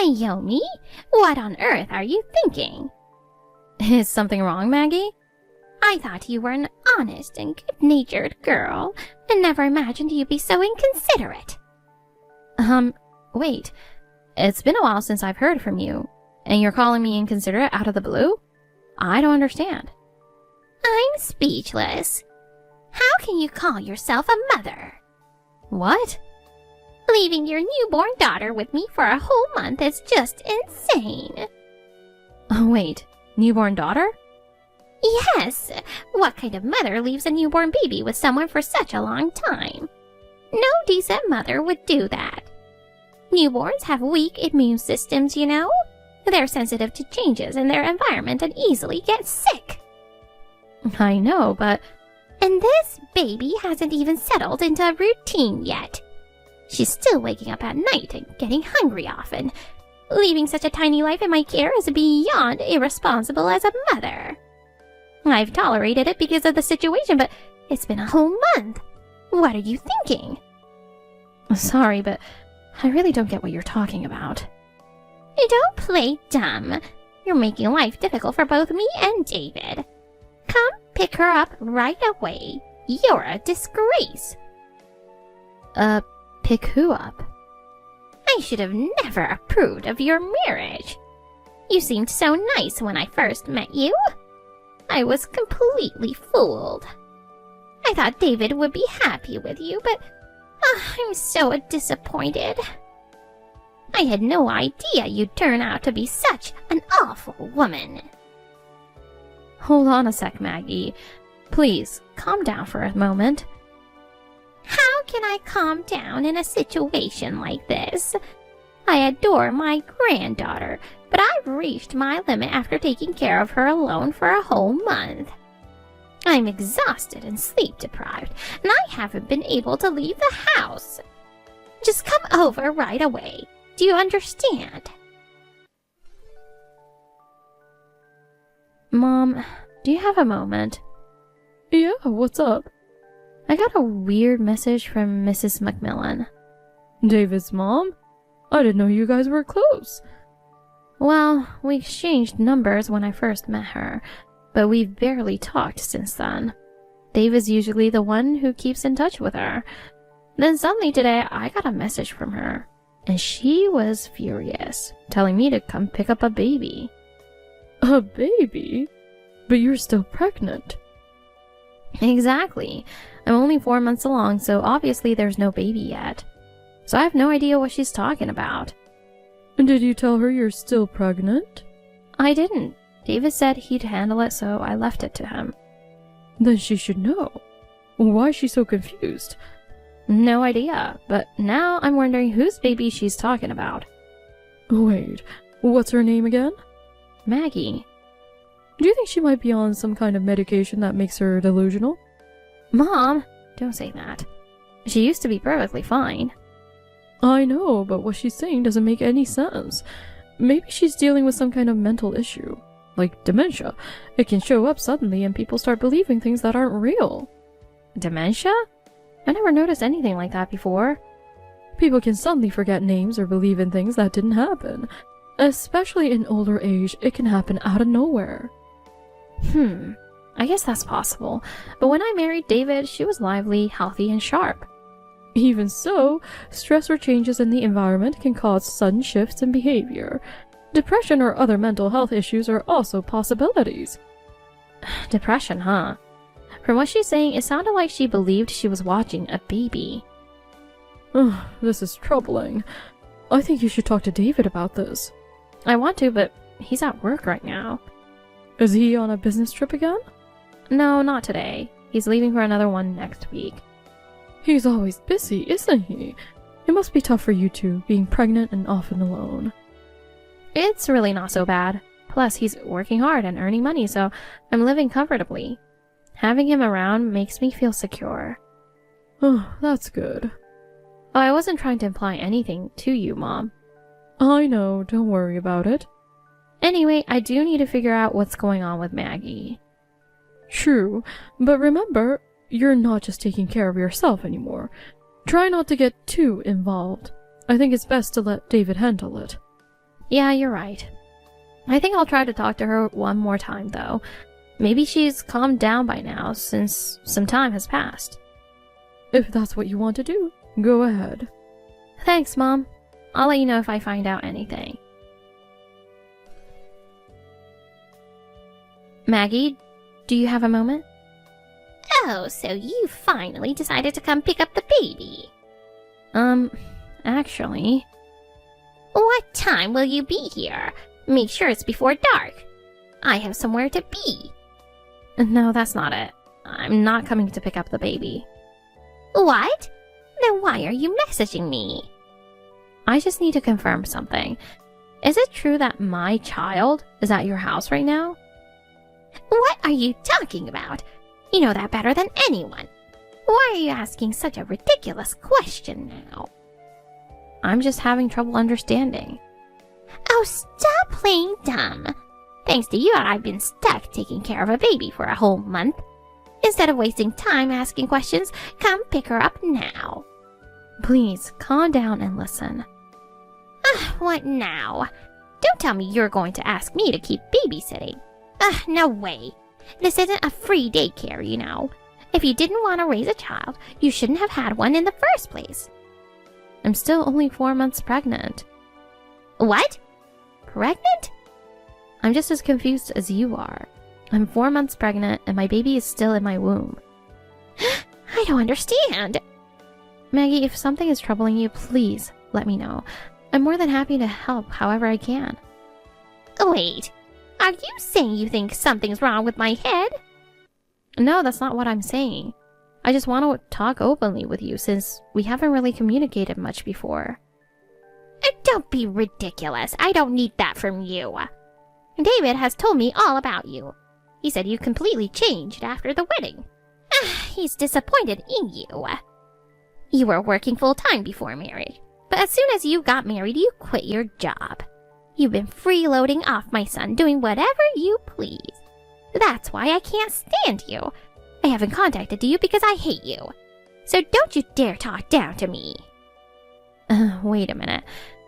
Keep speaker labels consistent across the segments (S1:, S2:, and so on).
S1: Naomi, what on earth are you thinking?
S2: Is something wrong, Maggie?
S1: I thought you were an honest and good-natured girl, and never imagined you'd be so inconsiderate.
S2: Wait. It's been a while since I've heard from you, and you're calling me inconsiderate out of the blue? I don't understand.
S1: I'm speechless. How can you call yourself a mother?
S2: What?
S1: Leaving your newborn daughter with me for a whole month is just insane.
S2: Oh, wait. Newborn daughter?
S1: Yes. What kind of mother leaves a newborn baby with someone for such a long time? No decent mother would do that. Newborns have weak immune systems, you know? They're sensitive to changes in their environment and easily get sick.
S2: I know, but...
S1: And this baby hasn't even settled into a routine yet. She's still waking up at night and getting hungry often. Leaving such a tiny life in my care is beyond irresponsible as a mother. I've tolerated it because of the situation, but it's been a whole month. What are you thinking?
S2: Sorry, but I really don't get what you're talking about.
S1: Don't play dumb. You're making life difficult for both me and David. Come pick her up right away. You're a disgrace.
S2: Pick who up?
S1: I should have never approved of your marriage. You seemed so nice when I first met you. I was completely fooled. I thought David would be happy with you, but I'm so disappointed. I had no idea you'd turn out to be such an awful woman.
S2: Hold on a sec, Maggie. Please, calm down for a moment.
S1: How can I calm down in a situation like this? I adore my granddaughter, but I've reached my limit after taking care of her alone for a whole month. I'm exhausted and sleep-deprived, and I haven't been able to leave the house. Just come over right away. Do you understand?
S2: Mom, do you have a moment?
S3: Yeah, what's up?
S2: I got a weird message from Mrs. Macmillan.
S3: David's mom? I didn't know you guys were close.
S2: Well, we exchanged numbers when I first met her, but we've barely talked since then. Dave is usually the one who keeps in touch with her. Then suddenly today, I got a message from her, and she was furious, telling me to come pick up a baby.
S3: A baby? But you're still pregnant.
S2: Exactly. I'm only 4 months along, so obviously there's no baby yet. So I have no idea what she's talking about.
S3: Did you tell her you're still pregnant?
S2: I didn't. David said he'd handle it, so I left it to him.
S3: Then she should know. Why is she so confused?
S2: No idea, but now I'm wondering whose baby she's talking about.
S3: Wait, what's her name again?
S2: Maggie.
S3: Do you think she might be on some kind of medication that makes her delusional?
S2: Mom, don't say that. She used to be perfectly fine.
S3: I know, but what she's saying doesn't make any sense. Maybe she's dealing with some kind of mental issue, like dementia. It can show up suddenly and people start believing things that aren't real.
S2: Dementia? I never noticed anything like that before.
S3: People can suddenly forget names or believe in things that didn't happen. Especially in older age, it can happen out of nowhere.
S2: I guess that's possible. But when I married David, she was lively, healthy, and sharp.
S3: Even so, stress or changes in the environment can cause sudden shifts in behavior. Depression or other mental health issues are also possibilities.
S2: Depression, huh? From what she's saying, it sounded like she believed she was watching a baby.
S3: This is troubling. I think you should talk to David about this.
S2: I want to, but he's at work right now.
S3: Is he on a business trip again?
S2: No, not today. He's leaving for another one next week.
S3: He's always busy, isn't he? It must be tough for you two, being pregnant and often alone.
S2: It's really not so bad. Plus, he's working hard and earning money, so I'm living comfortably. Having him around makes me feel secure.
S3: Oh, that's good.
S2: Oh, I wasn't trying to imply anything to you, Mom.
S3: I know, don't worry about it.
S2: Anyway, I do need to figure out what's going on with Maggie.
S3: True, but remember, you're not just taking care of yourself anymore. Try not to get too involved. I think it's best to let David handle it.
S2: Yeah, you're right. I think I'll try to talk to her one more time, though. Maybe she's calmed down by now, since some time has passed.
S3: If that's what you want to do, go ahead.
S2: Thanks, Mom. I'll let you know if I find out anything. Maggie, do you have a moment?
S1: Oh, so you finally decided to come pick up the baby.
S2: Actually...
S1: What time will you be here? Make sure it's before dark. I have somewhere to be.
S2: No, that's not it. I'm not coming to pick up the baby.
S1: What? Then why are you messaging me?
S2: I just need to confirm something. Is it true that my child is at your house right now?
S1: What are you talking about? You know that better than anyone. Why are you asking such a ridiculous question now?
S2: I'm just having trouble understanding.
S1: Oh, stop playing dumb. Thanks to you, I've been stuck taking care of a baby for a whole month. Instead of wasting time asking questions, come pick her up now.
S2: Please, calm down and listen.
S1: What now? Don't tell me you're going to ask me to keep babysitting. No way. This isn't a free daycare, you know. If you didn't want to raise a child, you shouldn't have had one in the first place.
S2: I'm still only 4 months pregnant.
S1: What? Pregnant?
S2: I'm just as confused as you are. I'm 4 months pregnant and my baby is still in my womb.
S1: I don't understand.
S2: Maggie, if something is troubling you, please let me know. I'm more than happy to help however I can.
S1: Wait, are you saying you think something's wrong with my head?
S2: No, that's not what I'm saying. I just want to talk openly with you since we haven't really communicated much before.
S1: Don't be ridiculous. I don't need that from you. David has told me all about you. He said you completely changed after the wedding. He's disappointed in you. You were working full-time before marriage, but as soon as you got married, you quit your job. You've been freeloading off my son, doing whatever you please. That's why I can't stand you. I haven't contacted you because I hate you. So don't you dare talk down to me.
S2: Wait a minute.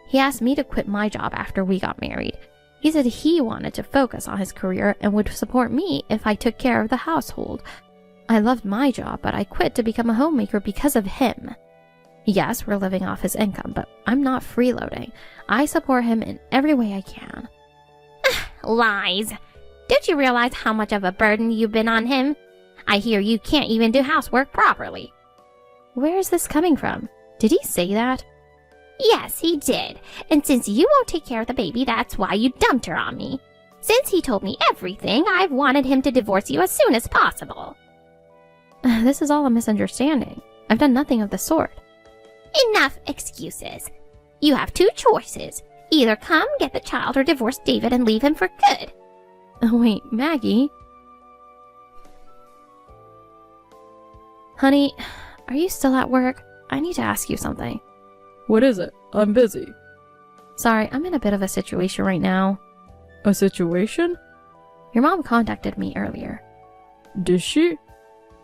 S2: He asked me to quit my job after we got married. He said he wanted to focus on his career and would support me if I took care of the household. I loved my job, but I quit to become a homemaker because of him. Yes, we're living off his income, but I'm not freeloading. I support him in every way I can.
S1: Lies. Don't you realize how much of a burden you've been on him? I hear you can't even do housework properly.
S2: Where is this coming from? Did he say that?
S1: Yes, he did. And since you won't take care of the baby, that's why you dumped her on me. Since he told me everything, I've wanted him to divorce you as soon as possible.
S2: This is all a misunderstanding. I've done nothing of the sort.
S1: Enough excuses. You have two choices. Either come get the child or divorce David and leave him for good.
S2: Wait, Maggie? Honey, are you still at work? I need to ask you something.
S3: What is it? I'm busy.
S2: Sorry, I'm in a bit of a situation right now.
S3: A situation?
S2: Your mom contacted me earlier.
S3: Did she?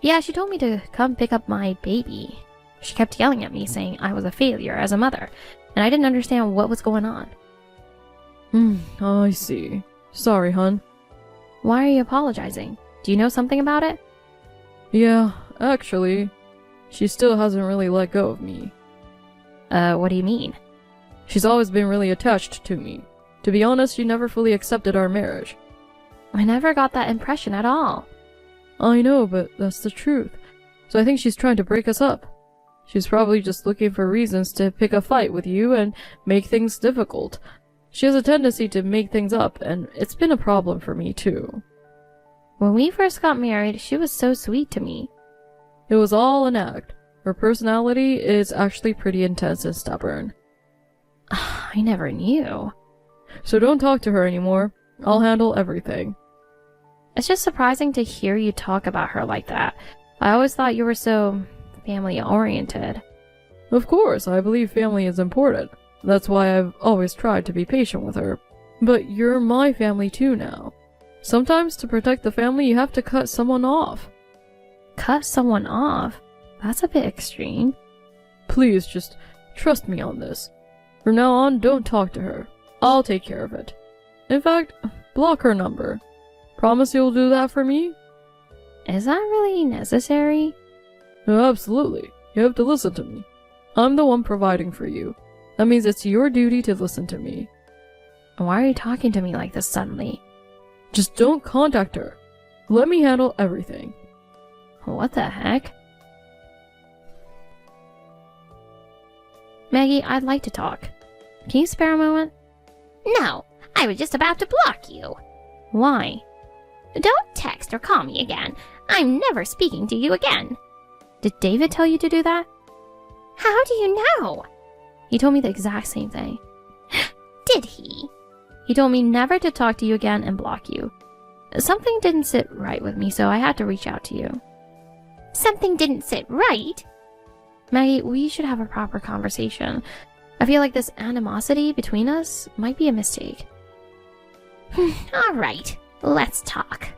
S2: Yeah, she told me to come pick up my baby. She kept yelling at me saying I was a failure as a mother, and I didn't understand what was going on.
S3: I see. Sorry, hun.
S2: Why are you apologizing? Do you know something about it?
S3: Yeah, actually, she still hasn't really let go of me.
S2: What do you mean?
S3: She's always been really attached to me. To be honest, she never fully accepted our marriage.
S2: I never got that impression at all.
S3: I know, but that's the truth. So I think she's trying to break us up. She's probably just looking for reasons to pick a fight with you and make things difficult. She has a tendency to make things up, and it's been a problem for me too.
S2: When we first got married, she was so sweet to me.
S3: It was all an act. Her personality is actually pretty intense and stubborn.
S2: I never knew.
S3: So don't talk to her anymore. I'll handle everything.
S2: It's just surprising to hear you talk about her like that. I always thought you were so family-oriented.
S3: Of course, I believe family is important. That's why I've always tried to be patient with her. But you're my family too now. Sometimes to protect the family, you have to cut someone off.
S2: Cut someone off? That's a bit extreme.
S3: Please, just trust me on this. From now on, don't talk to her. I'll take care of it. In fact, block her number. Promise you'll do that for me?
S2: Is that really necessary?
S3: Absolutely. You have to listen to me. I'm the one providing for you. That means it's your duty to listen to me.
S2: Why are you talking to me like this suddenly?
S3: Just don't contact her. Let me handle everything.
S2: What the heck? Maggie, I'd like to talk. Can you spare a moment?
S1: No, I was just about to block you.
S2: Why?
S1: Don't text or call me again. I'm never speaking to you again.
S2: Did David tell you to do that?
S1: How do you know?
S2: He told me the exact same thing.
S1: Did he?
S2: He told me never to talk to you again and block you. Something didn't sit right with me, so I had to reach out to you.
S1: Something didn't sit right?
S2: Maggie, we should have a proper conversation. I feel like this animosity between us might be a mistake.
S1: All right, let's talk.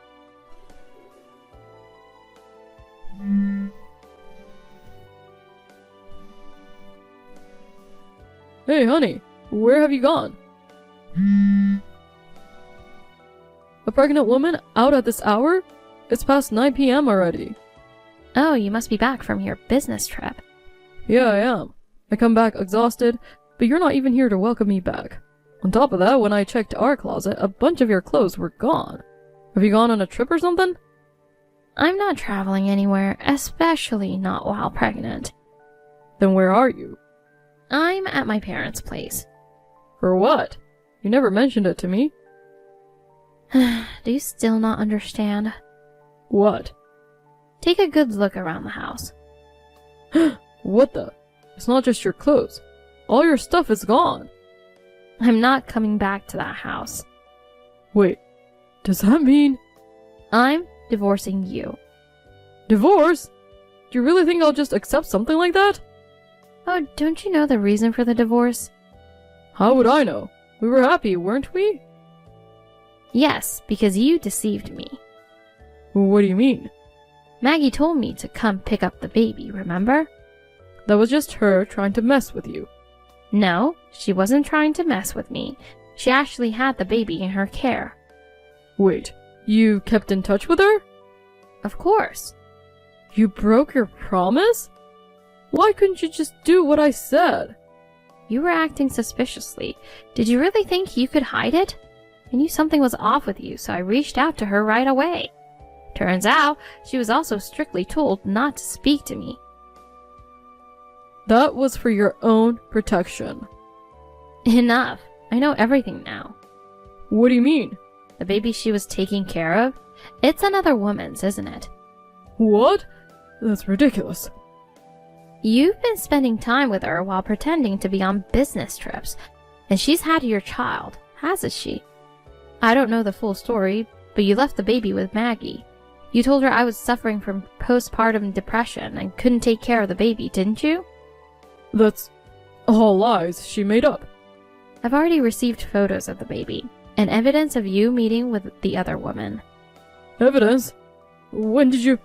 S3: Hey, honey, where have you gone? A pregnant woman out at this hour? It's past 9 p.m. already.
S2: Oh, you must be back from your business trip.
S3: Yeah, I am. I come back exhausted, but you're not even here to welcome me back. On top of that, when I checked our closet, a bunch of your clothes were gone. Have you gone on a trip or something?
S2: I'm not traveling anywhere, especially not while pregnant.
S3: Then where are you?
S2: I'm at my parents' place.
S3: For what? You never mentioned it to me.
S2: Do you still not understand?
S3: What?
S2: Take a good look around the house.
S3: What the? It's not just your clothes. All your stuff is gone.
S2: I'm not coming back to that house.
S3: Wait, does that mean
S2: I'm divorcing you.
S3: divorce? Do you really think I'll just accept something like that?
S2: Oh, don't you know the reason for the divorce?
S3: How would I know? We were happy, weren't we?
S2: Yes, because you deceived me.
S3: What do you mean?
S2: Maggie told me to come pick up the baby, remember?
S3: That was just her trying to mess with you.
S2: No, she wasn't trying to mess with me. She actually had the baby in her care.
S3: Wait, you kept in touch with her?
S2: Of course.
S3: You broke your promise? Why couldn't you just do what I said?
S2: You were acting suspiciously. Did you really think you could hide it? I knew something was off with you, so I reached out to her right away. Turns out, she was also strictly told not to speak to me.
S3: That was for your own protection.
S2: Enough. I know everything now.
S3: What do you mean?
S2: The baby she was taking care of? It's another woman's, isn't it?
S3: What? That's ridiculous.
S2: You've been spending time with her while pretending to be on business trips, and she's had your child, hasn't she? I don't know the full story, but you left the baby with Maggie. You told her I was suffering from postpartum depression and couldn't take care of the baby, didn't you?
S3: That's all lies she made up.
S2: I've already received photos of the baby, and evidence of you meeting with the other woman.
S3: Evidence? When did you...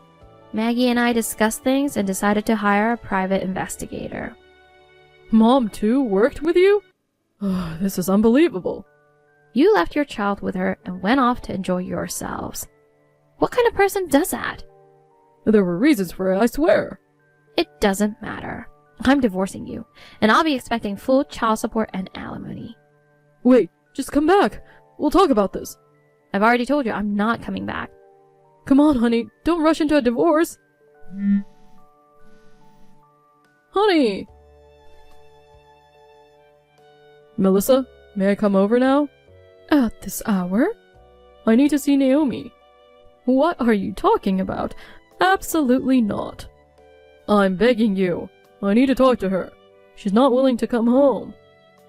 S2: Maggie and I discussed things and decided to hire a private investigator.
S3: Mom, too, worked with you? Oh, this is unbelievable.
S2: You left your child with her and went off to enjoy yourselves. What kind of person does that?
S3: There were reasons for it, I swear.
S2: It doesn't matter. I'm divorcing you, and I'll be expecting full child support and alimony.
S3: Wait, just come back. We'll talk about this.
S2: I've already told you I'm not coming back.
S3: Come on, honey. Don't rush into a divorce. Honey! Melissa, may I come over now? At this hour? I need to see Naomi. What are you talking about? Absolutely not. I'm begging you. I need to talk to her. She's not willing to come home.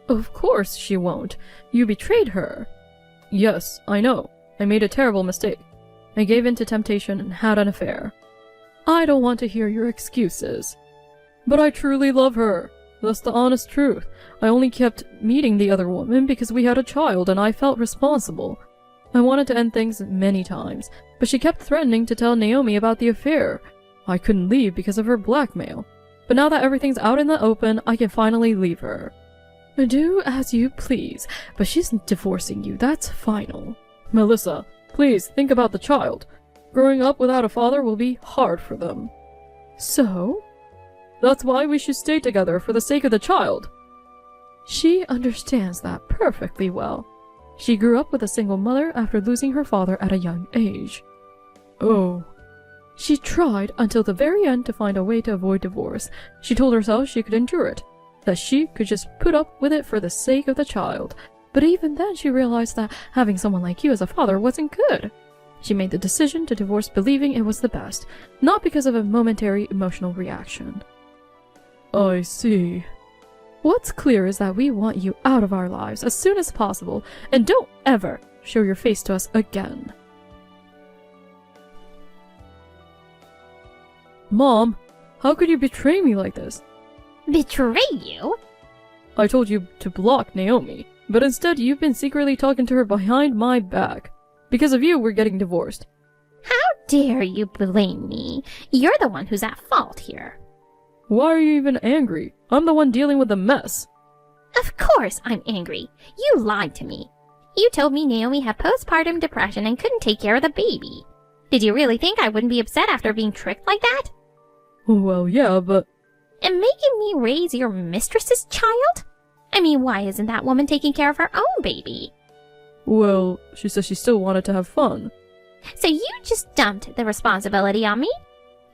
S3: Of course she won't. You betrayed her. Yes, I know. I made a terrible mistake. I gave in to temptation and had an affair. I don't want to hear your excuses. But I truly love her. That's the honest truth. I only kept meeting the other woman because we had a child and I felt responsible. I wanted to end things many times, but she kept threatening to tell Naomi about the affair. I couldn't leave because of her blackmail. But now that everything's out in the open, I can finally leave her. Do as you please, but she's divorcing you, that's final. Melissa, please think about the child. Growing up without a father will be hard for them. So? That's why we should stay together, for the sake of the child. She understands that perfectly well. She grew up with a single mother after losing her father at a young age. Oh. She tried until the very end to find a way to avoid divorce. She told herself she could endure it, that she could just put up with it for the sake of the child. But even then she realized that having someone like you as a father wasn't good. She made the decision to divorce believing it was the best, not because of a momentary emotional reaction. I see. What's clear is that we want you out of our lives as soon as possible, and don't ever show your face to us again. Mom, how could you betray me like this?
S1: Betray you?
S3: I told you to block Naomi, but instead you've been secretly talking to her behind my back. Because of you, we're getting divorced.
S1: How dare you blame me? You're the one who's at fault here.
S3: Why are you even angry? I'm the one dealing with the mess.
S1: Of course I'm angry. You lied to me. You told me Naomi had postpartum depression and couldn't take care of the baby. Did you really think I wouldn't be upset after being tricked like that?
S3: Well, yeah, but...
S1: And making me raise your mistress's child? I mean, why isn't that woman taking care of her own baby?
S3: Well, she says she still wanted to have fun.
S1: So you just dumped the responsibility on me?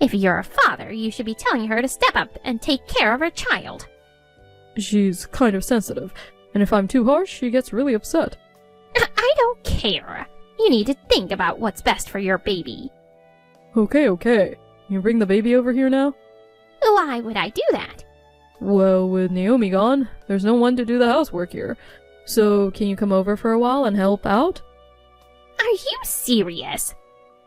S1: If you're a father, you should be telling her to step up and take care of her child.
S3: She's kind of sensitive, and if I'm too harsh, she gets really upset.
S1: I don't care. You need to think about what's best for your baby.
S3: Okay. You bring the baby over here now?
S1: Why would I do that?
S3: Well, with Naomi gone, there's no one to do the housework here. So, can you come over for a while and help out?
S1: Are you serious?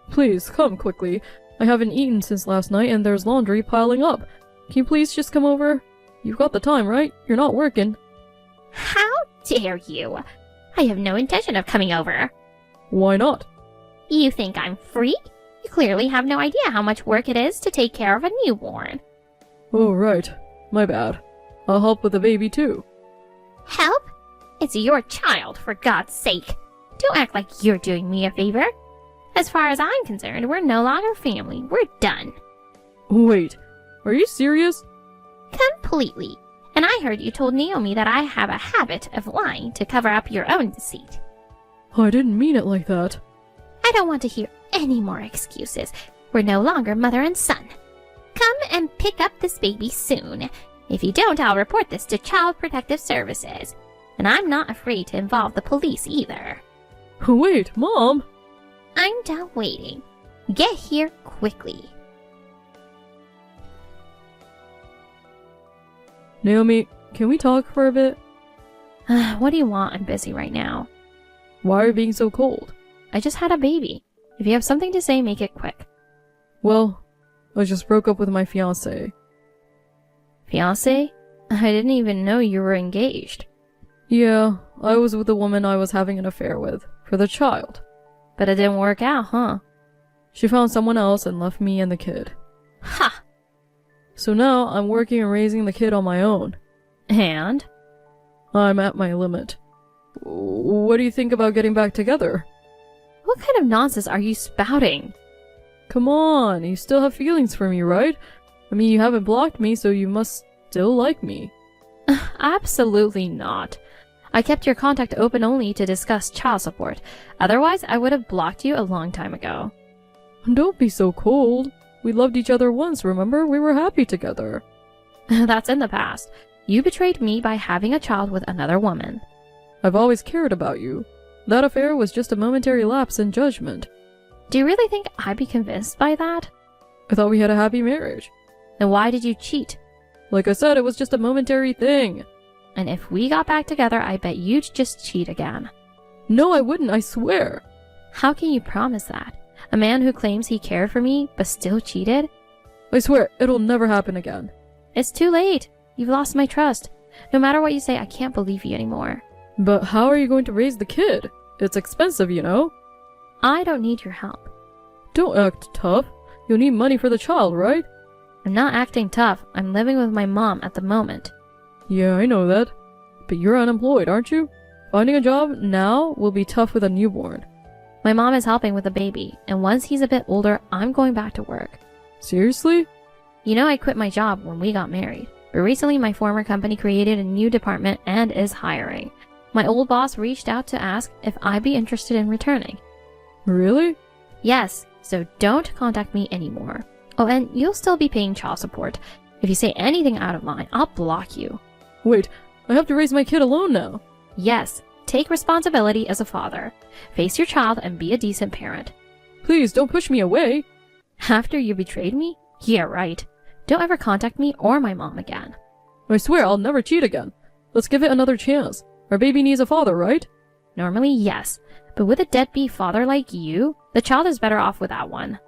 S3: Please, come quickly. I haven't eaten since last night and there's laundry piling up. Can you please just come over? You've got the time, right? You're not working.
S1: How dare you? I have no intention of coming over.
S3: Why not?
S1: You think I'm free? You clearly have no idea how much work it is to take care of a newborn.
S3: Oh, right. My bad. I'll help with the baby too.
S1: Help? It's your child, for God's sake. Don't act like you're doing me a favor. As far as I'm concerned, we're no longer family. We're done.
S3: Wait, are you serious?
S1: Completely. And I heard you told Naomi that I have a habit of lying to cover up your own deceit.
S3: I didn't mean it like that.
S1: I don't want to hear any more excuses. We're no longer mother and son. Come and pick up this baby soon. If you don't, I'll report this to Child Protective Services. And I'm not afraid to involve the police either.
S3: Wait, Mom!
S1: I'm done waiting. Get here quickly.
S3: Naomi, can we talk for a bit?
S2: What do you want? I'm busy right now.
S3: Why are you being so cold?
S2: I just had a baby. If you have something to say, make it quick.
S3: Well, I just broke up with my fiancé.
S2: Fiancé? I didn't even know you were engaged.
S3: Yeah, I was with the woman I was having an affair with, for the child.
S2: But it didn't work out, huh?
S3: She found someone else and left me and the kid.
S1: Ha!
S3: So now I'm working and raising the kid on my own.
S2: And?
S3: I'm at my limit. What do you think about getting back together?
S2: What kind of nonsense are you spouting?
S3: Come on, you still have feelings for me, right? I mean, you haven't blocked me, so you must still like me.
S2: Absolutely not. I kept your contact open only to discuss child support. Otherwise, I would have blocked you a long time ago.
S3: Don't be so cold. We loved each other once, remember? We were happy together.
S2: That's in the past. You betrayed me by having a child with another woman.
S3: I've always cared about you. That affair was just a momentary lapse in judgment.
S2: Do you really think I'd be convinced by that?
S3: I thought we had a happy marriage.
S2: Then why did you cheat?
S3: Like I said, it was just a momentary thing.
S2: And if we got back together, I bet you'd just cheat again.
S3: No, I wouldn't, I swear.
S2: How can you promise that? A man who claims he cared for me, but still cheated?
S3: I swear, it'll never happen again.
S2: It's too late. You've lost my trust. No matter what you say, I can't believe you anymore.
S3: But how are you going to raise the kid? It's expensive, you know?
S2: I don't need your help.
S3: Don't act tough. You'll need money for the child, right?
S2: I'm not acting tough. I'm living with my mom at the moment.
S3: Yeah, I know that. But you're unemployed, aren't you? Finding a job now will be tough with a newborn.
S2: My mom is helping with the baby, and once he's a bit older, I'm going back to work.
S3: Seriously?
S2: You know I quit my job when we got married, but recently my former company created a new department and is hiring. My old boss reached out to ask if I'd be interested in returning.
S3: Really?
S2: Yes, so don't contact me anymore. Oh, and you'll still be paying child support. If you say anything out of line, I'll block you.
S3: Wait, I have to raise my kid alone now.
S2: Yes, take responsibility as a father. Face your child and be a decent parent.
S3: Please don't push me away.
S2: After you betrayed me? Yeah, right. Don't ever contact me or my mom again.
S3: I swear I'll never cheat again. Let's give it another chance. Our baby needs a father, right?
S2: Normally, yes. But with a deadbeat father like you, the child is better off without one.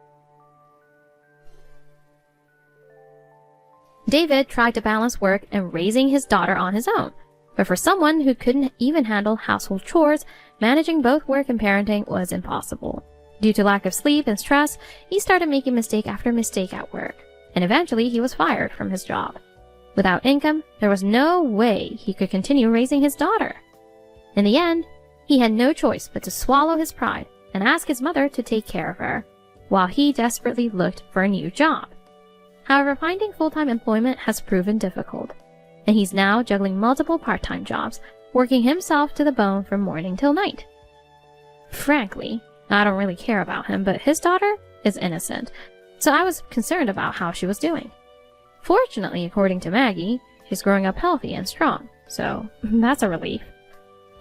S2: David tried to balance work and raising his daughter on his own. But for someone who couldn't even handle household chores, managing both work and parenting was impossible. Due to lack of sleep and stress, he started making mistake after mistake at work, and eventually he was fired from his job. Without income, there was no way he could continue raising his daughter. In the end, he had no choice but to swallow his pride and ask his mother to take care of her, while he desperately looked for a new job. However, finding full-time employment has proven difficult, and he's now juggling multiple part-time jobs, working himself to the bone from morning till night. Frankly, I don't really care about him, but his daughter is innocent, so I was concerned about how she was doing. Fortunately, according to Maggie, she's growing up healthy and strong, so that's a relief.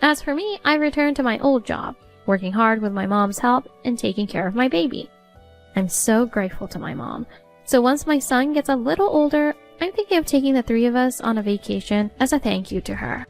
S2: As for me, I returned to my old job, working hard with my mom's help and taking care of my baby. I'm so grateful to my mom, so once my son gets a little older, I'm thinking of taking the three of us on a vacation as a thank you to her.